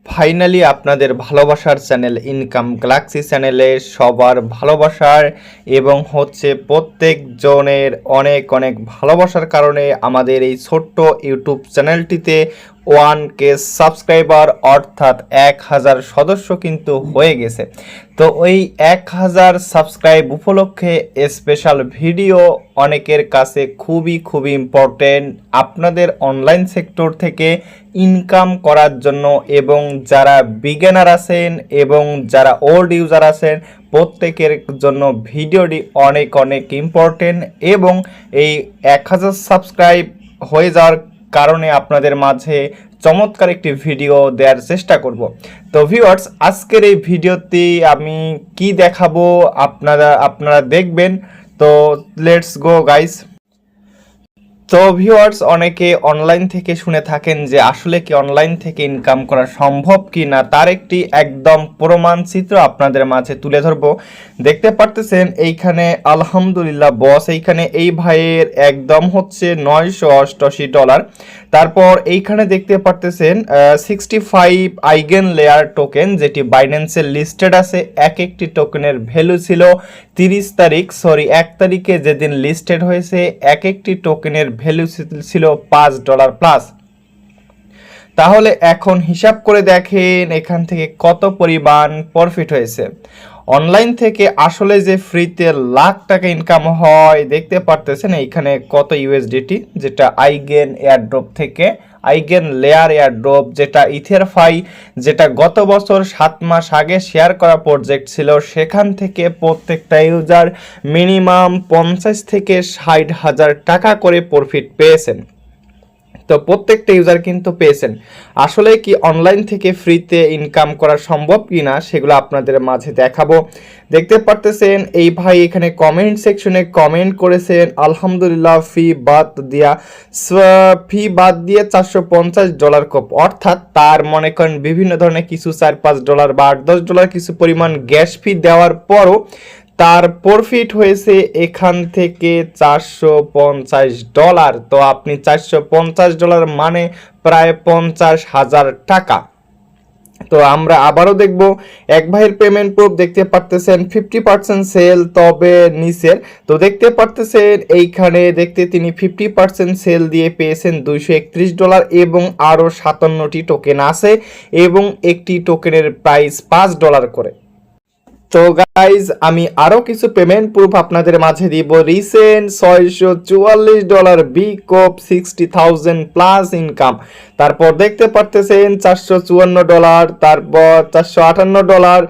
Finally আপনাদের ভালোবাসার channel income Galaxy চ্যানেলে সবার ভালোবাসার এবং প্রত্যেকজনের অনেক অনেক ভালোবাসার কারণে আমাদের এই ছোট্ট ইউটিউব চ্যানেলটিতে 1K সাবস্ক্রাইবার অর্থাৎ 1000 সদস্য কিন্তু হয়ে গেছে। তো ওই 1000 সাবস্ক্রাইব উপলক্ষে স্পেশাল ভিডিও অনেকের কাছে খুবই ইম্পর্টেন্ট আপনাদের অনলাইন সেক্টর থেকে ইনকাম করার জন্য, এবং যারা বিগিনার আছেন এবং যারা ওল্ড ইউজার আছেন প্রত্যেকের জন্য ভিডিওটি অনেক ইম্পর্টেন্ট। এবং এই 1000 সাবস্ক্রাইব হয়ে যাওয়ার কারণে আপনাদের মাঝে চমৎকার একটি ভিডিও দেওয়ার চেষ্টা করব। তো ভিউয়ার্স, আজকের এই ভিডিওতে আমি কি দেখাবো আপনারা দেখবেন। তো লেটস গো গাইস। তো ভিউয়ার্স, অনেকে অনলাইন থেকে শুনে থাকেন যে আসলে কি অনলাইন থেকে ইনকাম করা সম্ভব কি না, তার একটি একদম প্রমাণ চিত্র আপনাদের মাঝে তুলে ধরবো। দেখতে পারতেছেন এইখানে আলহামদুলিল্লাহ বস, এইখানে এই ভাইয়ের একদম $988। তারপর এইখানে দেখতে পারতেছেন 65 আইগেন লেয়ার টোকেন, যেটি বাইন্যান্সে লিস্টেড আছে। একটি টোকেনের ভ্যালু ছিল 1 তারিখে যেদিন লিস্টেড হয়েছে একটি টোকেনের ভ্যালু ছিল $5 প্লাস। তাহলে এখন হিসাব করে দেখেন এখান থেকে কত পরিমাণ প্রফিট হয়েছে। অনলাইন থেকে আসলে যে ফ্রিতে লাখ টাকা ইনকাম হয় দেখতে পারতেছেন এইখানে কত ইউএসডিটি, যেটা আইগেন এয়ারড্রপ থেকে, আইগেন লেয়ার এয়ারড্রপ, যেটা ইথেরফাই, যেটা গত বছর 7 মাস আগে শেয়ার করা প্রজেক্ট ছিল। সেখান থেকে প্রত্যেকটা ইউজার মিনিমাম 50 থেকে 60,000 টাকা করে প্রফিট পেয়েছেন। তো প্রত্যেকটা ইউজার কিন্তু পেয়েছেন। আসলে কি অনলাইন থেকে ফ্রিতে ইনকাম করা সম্ভব কি না সেগুলো আপনাদের মাঝে দেখাবো। দেখতে পারতেছেন এই ভাই এখানে কমেন্ট সেকশনে কমেন্ট করেছেন আলহামদুলিল্লাহ ফি বাদ দিয়ে $450 কোপ, অর্থাৎ তার মনে করেন বিভিন্ন ধরনের কিছু $4-5 বা $8-10 কিছু পরিমাণ গ্যাস ফি দেওয়ার পরও তার প্রফিট হয়েছে এখান থেকে $450। তো আপনি $450 মানে প্রায় 50,000 টাকা। তো আমরা আবারও দেখব এক ভাইয়ের পেমেন্ট প্রুফ। দেখতে পারতেছেন 50% সেল, তবে নিচের। তো দেখতে পারতেছেন এইখানে তিনি 50% সেল দিয়ে পেয়েছেন $231 এবং আরও 57টি টোকেন আছে এবং একটি টোকেনের প্রাইস $5 করে। তো গাইজ, আমি আরো কিছু পেমেন্ট প্রুফ আপনাদের মাঝে দিব। রিসেন্ট $644 বি কোপ 60,000 প্লাস ইনকাম। তারপর দেখতে পারতেছেন $454, তারপর $458,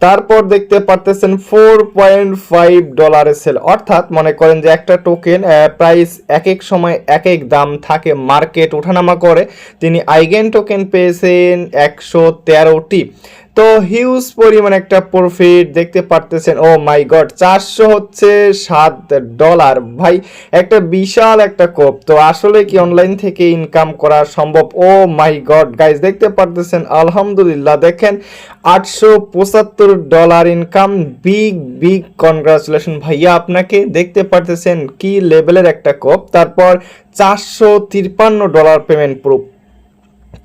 তারপর দেখতে পারতেছেন $4.5 সেল। অর্থাৎ মনে করেন যে একটা টোকেন প্রাইস এক সময় এক দাম থাকে, মার্কেট ওঠানামা করে। তিনি আইগেন টোকেন পেয়েছেন 113টি। তো হিউজ পরিমাণ একটা প্রফিট দেখতে পারতেছেন। ও মাই গড, $407 ভাই, একটা বিশাল একটা কোপ। তো আসলে কি অনলাইন থেকে ইনকাম করা সম্ভব? ও মাই গড গাইজ, দেখতে পারতেছেন আলহামদুলিল্লাহ, দেখেন $875 ইনকাম। বিগ কনগ্রাচুলেশন ভাইয়া আপনাকে। দেখতে পারতেছেন কি লেভেলের একটা কোপ। তারপর $453 পেমেন্ট প্রুফ।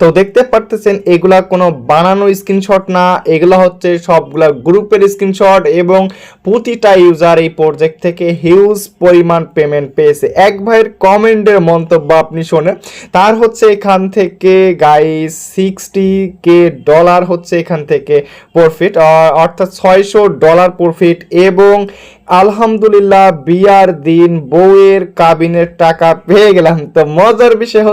তো দেখতে পারতেছেন এগুলা কোনো বানানো স্ক্রিনশট না, এগুলা সবগুলা গ্রুপের স্ক্রিনশট এবং প্রতিটা ইউজার এই প্রজেক্ট থেকে হিউজ পরিমাণ পেমেন্ট পেয়েছে। এক ভাইয়ের কমেন্টের মন্তব্য আপনি শোনেন, তার এখান থেকে গাইস $60,000 এখান থেকে প্রফিট, অর্থাৎ $600 প্রফিট। এবং আলহামদুলিল্লাহ বিয়ার দিন বউয়ের কাবিনের টাকা পেয়ে গেলাম। তো মজার বিষয়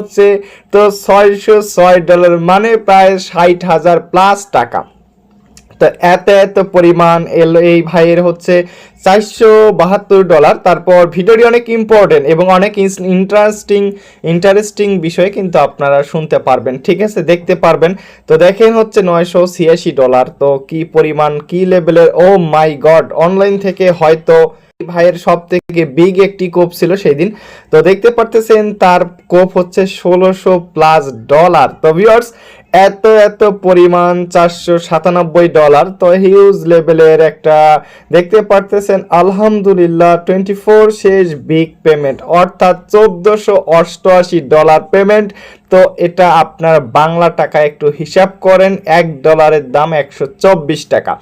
তো $606 মানে প্রায় 60,000 প্লাস টাকা। তো এত পরিমাণ এলো এই ভাইয়ের $472। তারপর ভিডিওটি অনেক ইম্পর্টেন্ট এবং অনেক ইন্টারেস্টিং বিষয় কিন্তু আপনারা শুনতে পারবেন, ঠিক আছে, দেখতে পারবেন। তো দেখেন $986। তো কি পরিমাণ, কি লেভেলের, ও মাই গড। অনলাইন থেকে হয়তো ভাইয়ের সব থেকে বিগ একটি কোপ ছিল সেই দিন। তো দেখতে পারতেছেন তার কোপ $1600+। তো ভিউয়ার্স, এত এত পরিমাণ $497, তো হিউজ লেভেলের একটা দেখতে পারতেছেন। আলহামদুলিল্লাহ 24 শেষ বিগ পেমেন্ট, অর্থাৎ $1488 পেমেন্ট। তো এটা আপনার বাংলা টাকা একটু হিসাব করেন, $1 দাম 124 টাকা।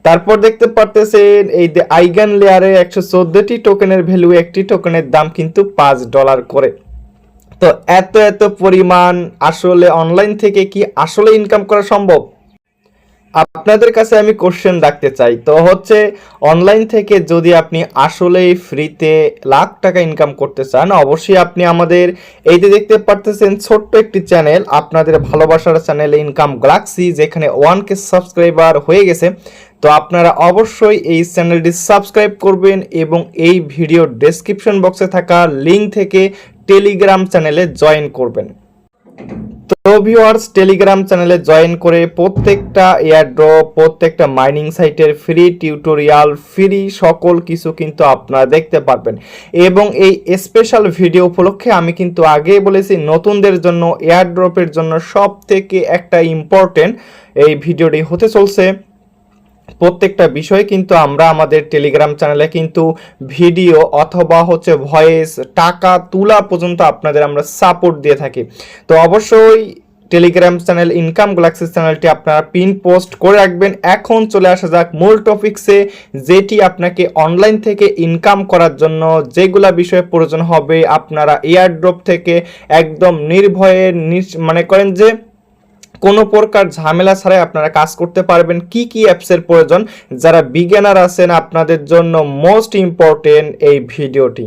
তারপর দেখতে পারতেছেন এই যে আইগান লেয়ারে 114টি টোকেনের ভ্যালু, একটি টোকেনের দাম কিন্তু $5 করে। তো এত এত পরিমাণ আসলে অনলাইন থেকে কি আসলে ইনকাম করা সম্ভব? আপনাদের কাছে আমি কোশ্চেন রাখতে চাই, তো হচ্ছে অনলাইন থেকে যদি আপনি আসলেই ফ্রিতে লাখ টাকা ইনকাম করতে চান, অবশ্যই আপনি আমাদের এই যে দেখতে পারতেছেন ছোট্ট একটি চ্যানেল, আপনাদের ভালোবাসার চ্যানেল ইনকাম গ্যালাক্সি, যেখানে 1K সাবস্ক্রাইবার হয়ে গেছে। তো আপনারা অবশ্যই এই চ্যানেলটি সাবস্ক্রাইব করবেন এবং এই ভিডিও ডেসক্রিপশন বক্সে থাকা লিঙ্ক থেকে টেলিগ্রাম চ্যানেলে জয়েন করবেন। তো ভিউয়ার্স, টেলিগ্রাম চ্যানেলে জয়েন করে প্রত্যেকটা এয়ারড্রপ, প্রত্যেকটা মাইনিং সাইটের ফ্রি টিউটোরিয়াল, ফ্রি সকল কিছু কিন্তু আপনারা দেখতে পারবেন। এবং এই স্পেশাল ভিডিও উপলক্ষে আমি কিন্তু আগেই বলেছি, নতুনদের জন্য এয়ারড্রপের জন্য সব থেকে একটা ইম্পর্টেন্ট এই ভিডিওটি হতে চলছে। প্রত্যেকটা বিষয় কিন্তু আমরা আমাদের টেলিগ্রাম চ্যানেলে কিন্তু ভিডিও অথবা হচ্ছে ভয়েস, টাকা তোলা পর্যন্ত আপনাদের আমরা সাপোর্ট দিয়ে থাকি। তো অবশ্যই টেলিগ্রাম চ্যানেল ইনকাম গ্যালাক্সি চ্যানেলটি আপনারা পিন পোস্ট করে রাখবেন। এখন চলে আসা যাক মূল টপিকসে, যেটি আপনাকে অনলাইন থেকে ইনকাম করার জন্য যেগুলা বিষয়ে প্রয়োজন হবে, আপনারা এয়ারড্রপ থেকে একদম নির্ভয়ে মনে করেন যে কোনো প্রকার ঝামেলা ছাড়াই আপনারা কাজ করতে পারবেন। কি কি অ্যাপসের প্রয়োজন, যারা বিগিনার আছেন আপনাদের জন্য মোস্ট ইম্পর্টেন্ট এই ভিডিওটি।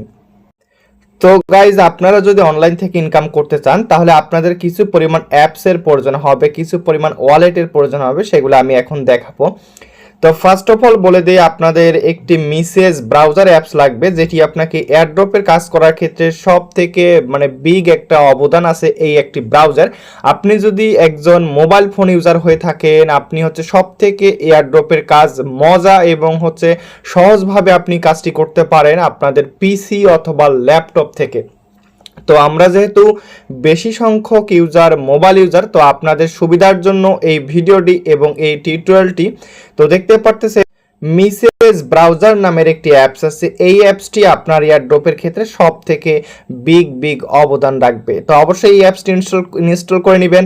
তো গাইজ, আপনারা যদি অনলাইন থেকে ইনকাম করতে চান, তাহলে আপনাদের কিছু পরিমাণ অ্যাপসের প্রয়োজন হবে, কিছু পরিমাণ ওয়ালেটের প্রয়োজন হবে, সেগুলো আমি এখন দেখাবো। তো ফার্স্ট অফ অল বলে দিই, আপনাদের একটি মেসেজ ব্রাউজার অ্যাপস লাগবে, যেটি আপনাকে এয়ারড্রপের কাজ করার ক্ষেত্রে সব থেকে বিগ একটা অবদান আছে এই একটি ব্রাউজার। আপনি যদি একজন মোবাইল ফোন ইউজার হয়ে থাকেন, আপনি হচ্ছে সব থেকে এয়ারড্রপের কাজ মজা এবং হচ্ছে সহজভাবে আপনি কাজটি করতে পারেন আপনাদের পিসি অথবা ল্যাপটপ থেকে। তো আমরা যেহেতু বেশি সংখ্যক ইউজার মোবাইল ইউজার, তো আপনাদের সুবিধার জন্য এই ভিডিওটি এবং এই টিউটোরিয়ালটি। তো দেখতে পারতেছে মেসেজ ব্রাউজার নামের একটি অ্যাপস আছে, এই অ্যাপসটি আপনার এয়ারড্রপের ক্ষেত্রে সব থেকে বিগ অবদান রাখবে। তো অবশ্যই এই অ্যাপসটি ইনস্টল করে নেবেন।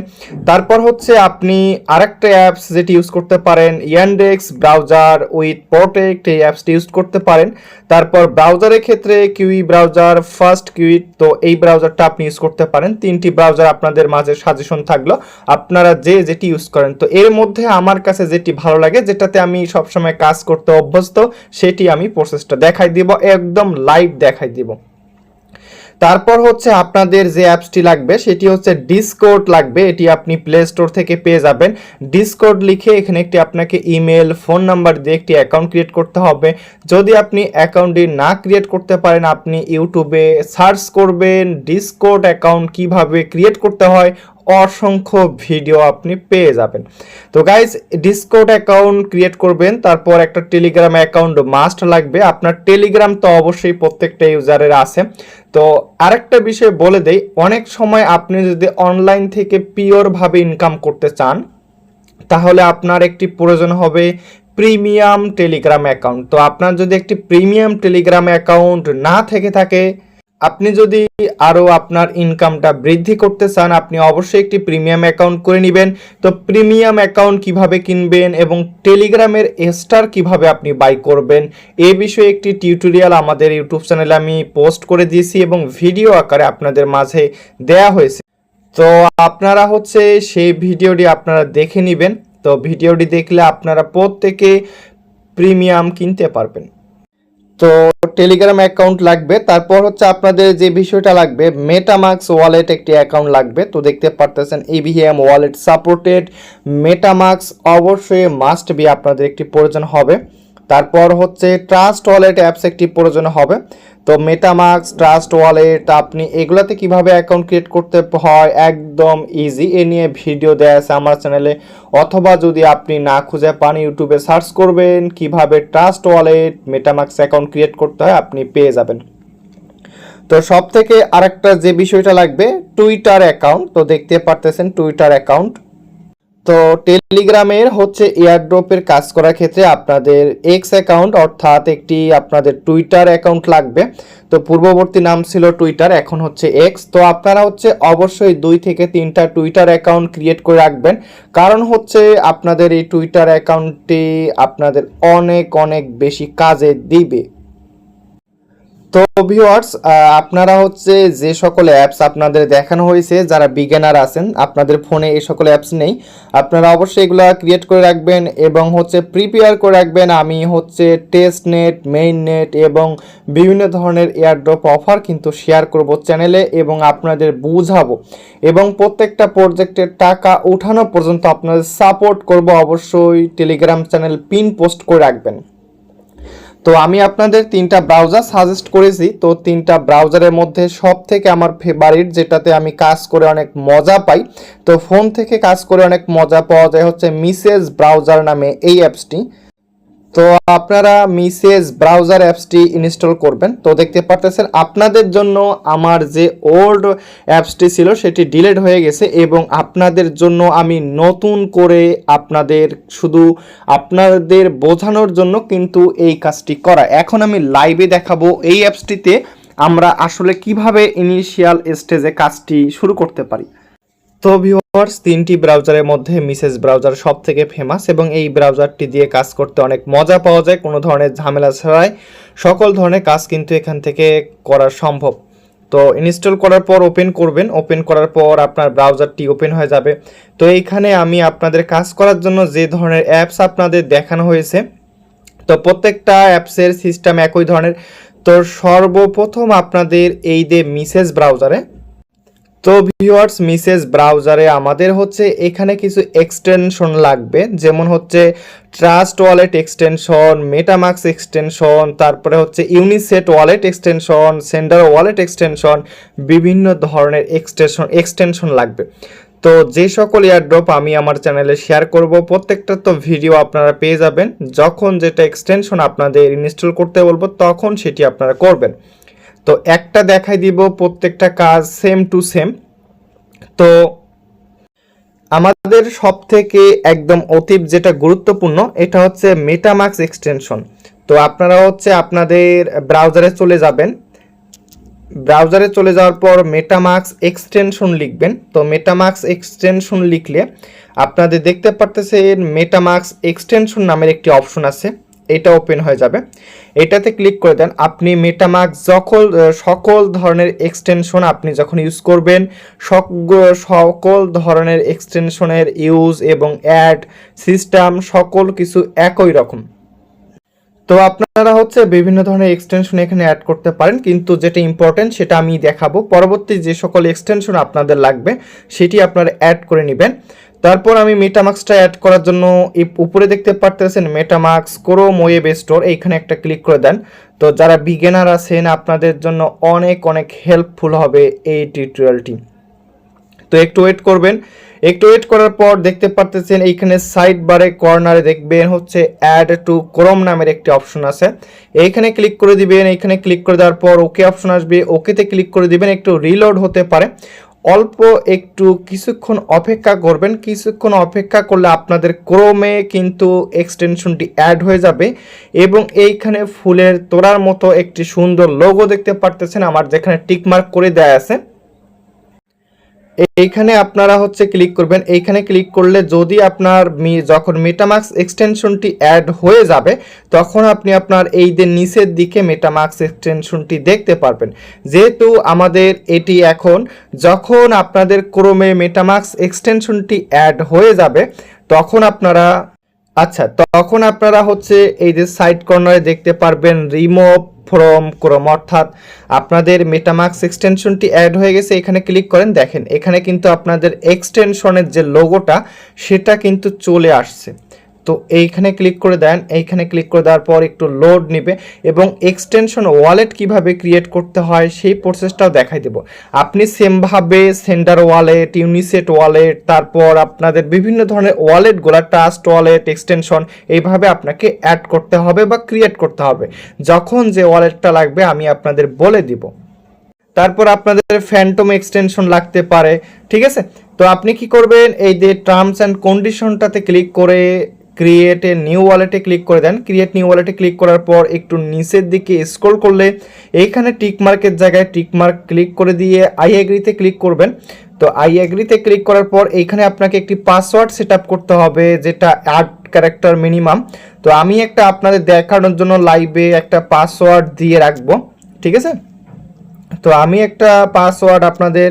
তারপর হচ্ছে আপনি আরেকটা অ্যাপস যেটি ইউজ করতে পারেন, ইয়ান্ডেক্স ব্রাউজার উইথ প্রোটেক্ট, এই অ্যাপসটি ইউজ করতে পারেন। তারপর ব্রাউজারের ক্ষেত্রে কিউই ব্রাউজার, ফার্স্ট কিউইট, তো এই ব্রাউজারটা আপনি ইউজ করতে পারেন। তিনটি ব্রাউজার আপনাদের মাঝে সাজেশন থাকলো, আপনারা যেটি ইউজ করেন। তো এর মধ্যে আমার কাছে যেটি ভালো লাগে, যেটাতে আমি সবসময় কাজ করতে অভ্যস্ত, সেটি আমি প্রসেসটা দেখাই দিব, একদম লাইভ দেখাই দিব। তারপর হচ্ছে আপনাদের যে অ্যাপসটি লাগবে সেটি হচ্ছে ডিসকর্ড লাগবে, এটি আপনি প্লে স্টোর থেকে পেয়ে যাবেন। ডিসকর্ড লিখে এখানে একটি আপনাকে ইমেল, ফোন নাম্বার দিয়ে একটি অ্যাকাউন্ট ক্রিয়েট করতে হবে। যদি আপনি অ্যাকাউন্টটি না ক্রিয়েট করতে পারেন, আপনি ইউটিউবে সার্চ করবেন ডিসকর্ড অ্যাকাউন্ট কিভাবে ক্রিয়েট করতে হয়, অসংখ্য ভিডিও আপনি পেয়ে যাবেন। তো গাইজ, ডিসকর্ড অ্যাকাউন্ট ক্রিয়েট করবেন, তারপর একটা টেলিগ্রাম অ্যাকাউন্ট মাস্ট লাগবে। আপনার টেলিগ্রাম তো অবশ্যই প্রত্যেকটা ইউজারের আছে। তো আরেকটা বিষয় বলে দেই, অনেক সময় আপনি যদি অনলাইন থেকে পিওরভাবে ইনকাম করতে চান, তাহলে আপনার একটি প্রয়োজন হবে প্রিমিয়াম টেলিগ্রাম অ্যাকাউন্ট। তো আপনার যদি একটি প্রিমিয়াম টেলিগ্রাম অ্যাকাউন্ট না থেকে থাকে, আপনি যদি আরও আপনার ইনকামটা বৃদ্ধি করতে চান, আপনি অবশ্যই একটি প্রিমিয়াম অ্যাকাউন্ট করে নেবেন। তো প্রিমিয়াম অ্যাকাউন্ট কিভাবে কিনবেন এবং টেলিগ্রামের স্টার কিভাবে আপনি বাই করবেন, এ বিষয়ে একটি টিউটোরিয়াল আমাদের ইউটিউব চ্যানেলে আমি পোস্ট করে দিয়েছি এবং ভিডিও আকারে আপনাদের মাঝে দেয়া হয়েছে। তো আপনারা হচ্ছে সেই ভিডিওটি আপনারা দেখে নেবেন। তো ভিডিওটি দেখলে আপনারা প্রত্যেকে প্রিমিয়াম কিনতে পারবেন। তো টেলিগ্রাম অ্যাকাউন্ট লাগবে। তারপর হচ্ছে আপনাদের যে বিষয়টা লাগবে, মেটামাক্স ওয়ালেট একটি অ্যাকাউন্ট লাগবে। তো দেখতে পারতেছেন EVM ওয়ালেট সাপোর্টেড, মেটামাক্স অবশ্যই মাস্ট বি আপনাদের একটি প্রয়োজন হবে। তারপর হচ্ছে ট্রাস্ট ওয়ালেট অ্যাপস একটি প্রয়োজন হবে। তো মেটামাক্স, ট্রাস্ট ওয়ালেট, আপনি এগুলাতে কিভাবে অ্যাকাউন্ট ক্রিয়েট করতে হয় একদম ইজি, এ নিয়ে ভিডিও দেওয়া আছে আমার চ্যানেলে, অথবা যদি আপনি না খুঁজে পান ইউটিউবে সার্চ করবেন কিভাবে trust wallet, MetaMask account create করতে হয়, আপনি পেয়ে যাবেন। তো সব থেকে আরেকটা যে বিষয়টা লাগবে, টুইটার অ্যাকাউন্ট। তো দেখতে পারতেছেন টুইটার অ্যাকাউন্ট, তো টেলিগ্রামের হচ্ছে এয়ারড্রপের কাজ করার ক্ষেত্রে আপনাদের এক্স অ্যাকাউন্ট অর্থাৎ একটি আপনাদের টুইটার অ্যাকাউন্ট লাগবে। তো পূর্ববর্তী নাম ছিল টুইটার, এখন হচ্ছে এক্স। তো আপনারা হচ্ছে অবশ্যই 2 থেকে 3টা টুইটার অ্যাকাউন্ট ক্রিয়েট করে রাখবেন, কারণ হচ্ছে আপনাদের এই টুইটার অ্যাকাউন্টটি আপনাদের অনেক অনেক বেশি কাজে দিবে। তো ভিউয়ার্স, আপনারা হচ্ছে যে সকল অ্যাপস আপনাদের দেখানো হয়েছে, যারা বিগিনার আছেন আপনাদের ফোনে এই সকল অ্যাপস নেই, আপনারা অবশ্যই এগুলো ক্রিয়েট করে রাখবেন এবং হচ্ছে প্রিপেয়ার করে রাখবেন। আমি হচ্ছে টেস্ট নেট, মেইন নেট এবং বিভিন্ন ধরনের এয়ারড্রপ অফার কিন্তু শেয়ার করব চ্যানেলে এবং আপনাদের বুঝাবো এবং প্রত্যেকটা প্রজেক্টের টাকা উঠানো পর্যন্ত আপনাদের সাপোর্ট করব। অবশ্যই টেলিগ্রাম চ্যানেল পিন পোস্ট করে রাখবেন। তো আমি আপনাদের 3টা ব্রাউজার সাজেস্ট করেছি। তো 3টা ব্রাউজারের মধ্যে সব থেকে আমার ফেভারিট, যেটাতে আমি কাজ করে অনেক মজা পাই, তো ফোন থেকে কাজ করে অনেক মজা পাওয়া যায়, হচ্ছে মিসেজ ব্রাউজার নামে এই অ্যাপসটি। তো আপনারা মিসেজ ব্রাউজার অ্যাপসটি ইনস্টল করবেন। তো দেখতে পারতেছেন আপনাদের জন্য আমার যে ওল্ড অ্যাপসটি ছিল সেটি ডিলিট হয়ে গেছে এবং আপনাদের জন্য আমি নতুন করে শুধু আপনাদের বোঝানোর জন্য কিন্তু এই কাজটি করা। এখন আমি লাইভে দেখাবো এই অ্যাপসটিতে আমরা আসলে কিভাবে ইনিশিয়াল স্টেজে কাজটি শুরু করতে পারি। তো ভিউয়ার্স, 3টি ব্রাউজারের মধ্যে মিসেজ ব্রাউজার সব থেকে ফেমাস এবং এই ব্রাউজারটি দিয়ে কাজ করতে অনেক মজা পাওয়া যায়, কোনো ধরনের ঝামেলা ছাড়াই সকল ধরনের কাজ কিন্তু এখান থেকে করা সম্ভব। তো ইনস্টল করার পর ওপেন করবেন, ওপেন করার পর আপনার ব্রাউজারটি ওপেন হয়ে যাবে। তো এইখানে আমি আপনাদের কাজ করার জন্য যে ধরনের অ্যাপস আপনাদের দেখানো হয়েছে, তো প্রত্যেকটা অ্যাপসের সিস্টেম একই ধরনের। তো সর্বপ্রথম আপনাদের এই যে মিসেজ ব্রাউজারে, তো ভিউয়ার্স মিসেজ ব্রাউজারে আমাদের হচ্ছে এখানে কিছু এক্সটেনশন লাগবে, যেমন হচ্ছে trust wallet extension, MetaMask extension, তারপরে হচ্ছে ইউনিসেট wallet extension, sender wallet extension, বিভিন্ন ধরনের এক্সটেনশন লাগবে। তো যে সকল এয়ারড্রপ আমি আমার চ্যানেলে শেয়ার করব প্রত্যেকটা তো ভিডিও আপনারা পেয়ে যাবেন, যখন যেটা এক্সটেনশন আপনাদের ইনস্টল করতে বলবো তখন সেটি আপনারা করবেন। তো একটা দেখাই দিব, প্রত্যেকটা কাজ সেম টু সেম। তো আমাদের সব থেকে একদম অতীব যেটা গুরুত্বপূর্ণ, এটা হচ্ছে মেটামাক্স এক্সটেনশন। তো আপনারা হচ্ছে আপনাদের ব্রাউজারে চলে যাবেন, ব্রাউজারে চলে যাওয়ার পর মেটামাক্স এক্সটেনশন লিখবেন। তো মেটামাক্স এক্সটেনশন লিখলে আপনাদের দেখতে পারতেছেন মেটামাক্স এক্সটেনশন নামের একটি অপশন আছে, এটা ওপেন হয়ে যাবে। এটাতে ক্লিক করে দেন। আপনি মেটামাক্স সকল ধরনের এক্সটেনশন আপনি যখন ইউজ করবেন, সকল ধরনের এক্সটেনশনের ইউজ এবং অ্যাড সিস্টেম সকল কিছু একই রকম। তো আপনারা হচ্ছে বিভিন্ন ধরনের এক্সটেনশন এখানে অ্যাড করতে পারেন, কিন্তু যেটা ইম্পর্টেন্ট সেটা আমি দেখাবো। পরবর্তী যে সকল এক্সটেনশন আপনাদের লাগবে সেটি আপনারা অ্যাড করে নেবেন। তারপর আমি মেটামাক্সটা অ্যাড করার জন্য উপরে দেখতে পারতেছেন মেটামাক্স ক্রোম ওয়েব স্টোর, এইখানে একটা ক্লিক করে দেন। তো যারা বিগিনার আছেন আপনাদের জন্য অনেক অনেক হেল্পফুল হবে এই টিউটোরিয়ালটি। তো একটু ওয়েট করবেন। একটু ওয়েট করার পর দেখতে পারতেছেন এইখানে সাইড বারে কর্নারে দেখবেন হচ্ছে অ্যাড টু ক্রোম নামের একটি অপশন আছে, এইখানে ক্লিক করে দিবেন। এইখানে ক্লিক করে দেওয়ার পর ওকে অপশন আসবে, ওকেতে ক্লিক করে দিবেন। একটু রিলোড হতে পারে, অল্প একটু কিছুক্ষণ অপেক্ষা করবেন। কিছুক্ষণ অপেক্ষা করলে আপনাদের ক্রোমে কিন্তু এক্সটেনশনটি অ্যাড হয়ে যাবে এবং এইখানে ফুলের তোড়ার মতো একটি সুন্দর লোগো দেখতে পারতেছেন আমার যেখানে টিকমার্ক করে দেয়া আছে, এইখানে আপনারা হচ্ছে ক্লিক করবেন। এইখানে ক্লিক করলে যদি আপনার যখন মেটামাক্স এক্সটেনশনটি অ্যাড হয়ে যাবে তখন আপনি আপনার এই যে নিচের দিকে মেটামাক্স এক্সটেনশনটি দেখতে পারবেন। যেহেতু আমাদের এটি এখন যখন আপনাদের ক্রোমে মেটামাক্স এক্সটেনশনটি অ্যাড হয়ে যাবে তখন আপনারা হচ্ছে এই যে সাইড কর্নারে দেখতে পারবেন রিমুভ ফ্রম ক্রোম, অর্থাৎ আপনাদের মেটামাক্স এক্সটেনশনটি অ্যাড হয়ে গেছে। এখানে ক্লিক করেন, দেখেন এখানে কিন্তু আপনাদের এক্সটেনশনের যে লোগোটা সেটা কিন্তু চলে আসছে। তো এইখানে ক্লিক করে দেন। এইখানে ক্লিক করে দেওয়ার পর একটু লোড নেবে এবং এক্সটেনশন ওয়ালেট কিভাবে ক্রিয়েট করতে হয় সেই প্রসেসটাও দেখাই দেব। আপনি সেমভাবে সেন্ডার ওয়ালেট, ইউনিসেট ওয়ালেট, তারপর আপনাদের বিভিন্ন ধরনের ওয়ালেটগুলো ট্রাস্ট ওয়ালেট এক্সটেনশন এইভাবে আপনাকে অ্যাড করতে হবে বা ক্রিয়েট করতে হবে। যখন যে ওয়ালেটটা লাগবে আমি আপনাদের বলে দিব। তারপর আপনাদের ফ্যান্টম এক্সটেনশন লাগতে পারে, ঠিক আছে। তো আপনি কি করবেন, এই যে টার্মস অ্যান্ড কন্ডিশনটাতে ক্লিক করে ক্রিয়েট এ নিউ ওয়ালেটে ক্লিক করে দেন। ক্রিয়েট নিউ ওয়ালেটে ক্লিক করার পর একটু নিচের দিকে স্ক্রল করলে এইখানে টিকমার্কের জায়গায় টিকমার্ক ক্লিক করে দিয়ে আই এগ্রিতে ক্লিক করবেন। তো আই এগ্রিতে ক্লিক করার পর এইখানে আপনাকে একটি পাসওয়ার্ড সেট আপ করতে হবে, যেটা 8 ক্যারেক্টার মিনিমাম। তো আমি একটা আপনাদের দেখানোর জন্য লাইভে একটা পাসওয়ার্ড দিয়ে রাখবো, ঠিক আছে। তো আমি একটা পাসওয়ার্ড আপনাদের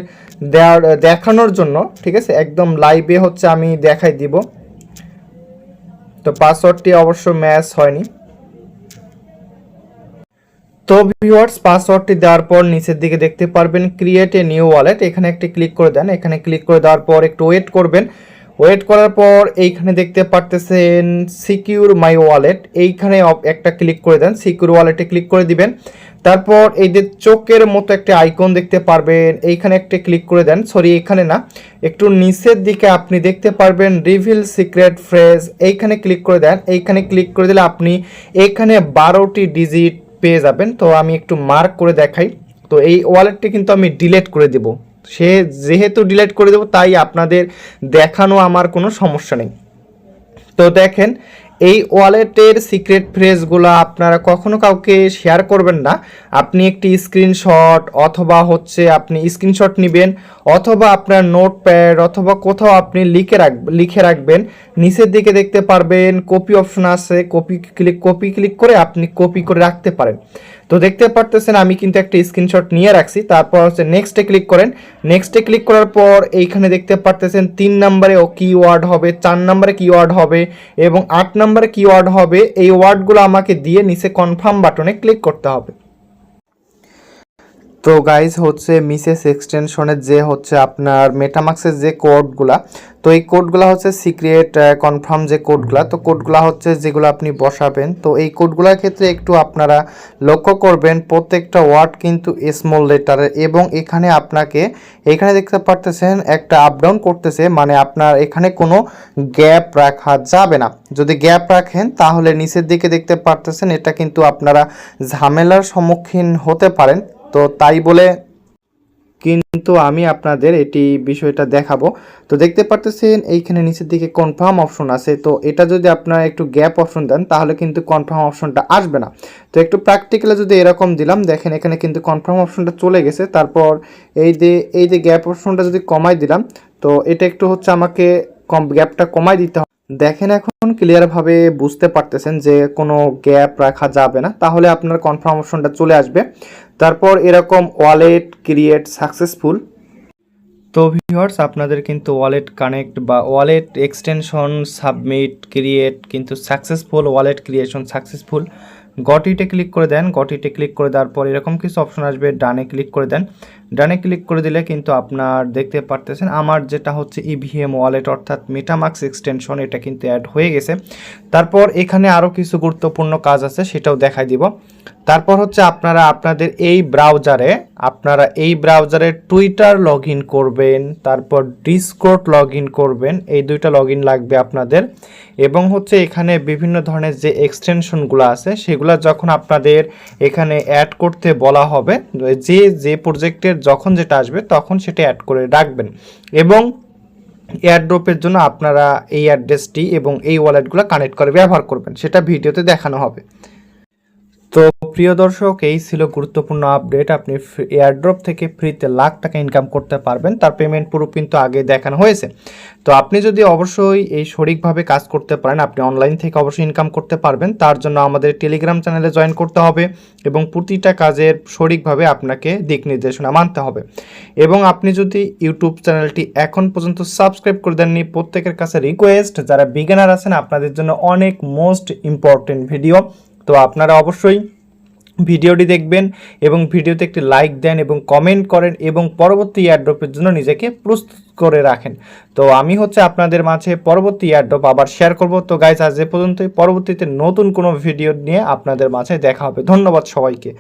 দেখানোর জন্য, ঠিক আছে, একদম লাইভে হচ্ছে আমি দেখাই দিব। তো পাসওয়ার্ডটি অবশ্য ম্যাচ হয়নি। তো ভিউয়ার্স, পাসওয়ার্ডটি দেওয়ার পর নিচের দিকে দেখতে পারবেন ক্রিয়েট এ নিউ ওয়ালেট, এখানে একটি ক্লিক করে দেন। এখানে ক্লিক করে দেওয়ার পর একটু ওয়েট করবেন। ওয়েট করার পর এইখানে দেখতে পারতেছেন সিকিউর মাই ওয়ালেট, এইখানে একটা ক্লিক করে দেন। সিকিউর ওয়ালেটে ক্লিক করে দিবেন। তারপর এই যে চোখের মতো একটা আইকন দেখতে পারবেন, এইখানে একটা ক্লিক করে দেন। সরি, এখানে না, একটু নিচের দিকে আপনি দেখতে পারবেন রিভিল সিক্রেট ফ্রেজ, এইখানে ক্লিক করে দেন। এইখানে ক্লিক করে দিলে আপনি এখানে 12টি ডিজিট পেয়ে যাবেন। তো আমি একটু মার্ক করে দেখাই। তো এই ওয়ালেটটি কিন্তু আমি ডিলিট করে দেব, যেহেতু ডিলিট করে দেব তাই আপনাদের দেখানো আমার কোনো সমস্যা নেই। তো দেখেন, এই ওয়ালেটের সিক্রেট ফ্রেজগুলো আপনারা কখনো কাউকে শেয়ার করবেন না। আপনি একটি স্ক্রিনশট অথবা হচ্ছে আপনি স্ক্রিনশট নেবেন, অথবা আপনার নোটপ্যাড অথবা কোথাও আপনি লিখে রাখবেন। নিচের দিকে দেখতে পারবেন কপি অপশন আছে, কপি ক্লিক করে আপনি কপি করে রাখতে পারেন। তো দেখতে পারতেছেন আমি কিন্তু একটা স্ক্রিনশট নিয়ে রাখছি। তারপর হচ্ছে নেক্সটে ক্লিক করেন। নেক্সটে ক্লিক করার পর এইখানে দেখতে পারতেছেন 3 নম্বরে কিওয়ার্ড হবে, 4 নম্বরে কিওয়ার্ড হবে এবং 8 নম্বরে কিওয়ার্ড হবে। এই ওয়ার্ডগুলো আমাকে দিয়ে নিচে কনফার্ম বাটনে ক্লিক করতে হবে। তো গাইজ হচ্ছে মিসেস এক্সটেনশনের যে হচ্ছে আপনার মেটামাক্সের যে কোডগুলা, তো এই কোডগুলো হচ্ছে সিক্রেট কনফার্ম যে কোডগুলা, তো কোডগুলা হচ্ছে যেগুলো আপনি বসাবেন। তো এই কোডগুলোর ক্ষেত্রে একটু আপনারা লক্ষ্য করবেন প্রত্যেকটা ওয়ার্ড কিন্তু স্মল লেটারের, এবং এখানে এখানে দেখতে পারতেছেন একটা আপ ডাউন করতেছে, মানে আপনার এখানে কোনো গ্যাপ রাখা যাবে না। যদি গ্যাপ রাখেন তাহলে নিচের দিকে দেখতে পারতেছেন এটা কিন্তু আপনারা ঝামেলার সম্মুখীন হতে পারেন। তো তাই বলে কিন্তু আমি আপনাদের বিষয়টা দেখাবো। তো দেখতে পারতেছেন এইখানে নিচের দিকে কনফার্ম অপশন আছে। তো এটা যদি আপনারা একটু গ্যাপ অপশন দেন তাহলে কিন্তু কনফার্ম অপশনটা আসবে না। তো একটু প্র্যাকটিক্যালি যদি এরকম দিলাম, দেখেন এখানে কিন্তু কনফার্ম অপশনটা চলে গেছে। তারপর এই যে গ্যাপ অপশনটা যদি কমাই দিলাম, তো এটা একটু হচ্ছে আমাকে গ্যাপটা কমাই দিতে হবে। দেখেন এখন ক্লিয়ারভাবে বুঝতে পারতেছেন যে কোনো গ্যাপ রাখা যাবে না, তাহলে আপনার কনফার্ম অপশনটা চলে আসবে। তারপর এরকম ওয়ালেট ক্রিয়েট সাকসেসফুল। তো ভিউয়ার্স, আপনাদের কিন্তু ওয়ালেট কানেক্ট বা ওয়ালেট এক্সটেনশন সাবমিট ক্রিয়েট কিন্তু সাকসেসফুল, ওয়ালেট ক্রিয়েশন সাকসেসফুল। গটিতে ক্লিক করে দেন। গটিতে ক্লিক করে দেওয়ার পর এরকম কিছু অপশন আসবে, ডানে ক্লিক করে দেন। ডানে ক্লিক করে দিলে কিন্তু আপনার দেখতে পারতেছেন আমার যেটা হচ্ছে ইভিএম ওয়ালেট অর্থাৎ মেটামাক্স এক্সটেনশন, এটা কিন্তু অ্যাড হয়ে গেছে। তারপর এখানে আরও কিছু গুরুত্বপূর্ণ কাজ আছে, সেটাও দেখাই দিব। তারপর হচ্ছে আপনাদের এই ব্রাউজারে টুইটার লগ ইন করবেন, তারপর ডিসকর্ড লগ ইন করবেন, এই দুইটা লগ ইন লাগবে আপনাদের। এবং হচ্ছে এখানে বিভিন্ন ধরনের যে এক্সটেনশনগুলো আছে সেগুলো যখন আপনাদের এখানে অ্যাড করতে বলা হবে, যে প্রজেক্টের যখন যেটা আসবে তখন সেটা অ্যাড করে রাখবেন। এবং এয়ারড্রপের জন্য আপনারা এই অ্যাড্রেসটি এবং এই ওয়ালেটগুলো কানেক্ট করে ব্যবহার করবেন, সেটা ভিডিওতে দেখানো হবে। তো প্রিয় দর্শক, এই ছিল গুরুত্বপূর্ণ আপডেট। আপনি এয়ারড্রপ থেকে ফ্রিতে লাখ টাকা ইনকাম করতে পারবেন, তার পেমেন্ট প্রুফ কিন্তু আগে দেখানো হয়েছে। তো আপনি যদি অবশ্যই এই সঠিকভাবে কাজ করতে পারেন, আপনি অনলাইন থেকে অবশ্যই ইনকাম করতে পারবেন। তার জন্য আমাদের টেলিগ্রাম চ্যানেলে জয়েন করতে হবে এবং প্রতিটা কাজের সঠিকভাবে আপনাকে দিক নির্দেশনা মানতে হবে। এবং আপনি যদি ইউটিউব চ্যানেলটি এখন পর্যন্ত সাবস্ক্রাইব করে দেননি, প্রত্যেকের কাছে রিকোয়েস্ট, যারা বিগিনার আছেন আপনাদের জন্য অনেক মোস্ট ইম্পর্টেন্ট ভিডিও। তো আপনারা অবশ্যই ভিডিওটি দেখবেন এবং ভিডিওতে একটি লাইক দেন এবং কমেন্ট করেন এবং পরবর্তী এয়ারড্রপের জন্য নিজেকে প্রস্তুত করে রাখেন। তো আমি হচ্ছে আপনাদের মাঝে পরবর্তী এয়ারড্রপ আবার শেয়ার করব। তো গাইজ, আজ এ পর্যন্তই। পরবর্তীতে নতুন কোনো ভিডিও নিয়ে আপনাদের মাঝে দেখা হবে। ধন্যবাদ সবাইকে।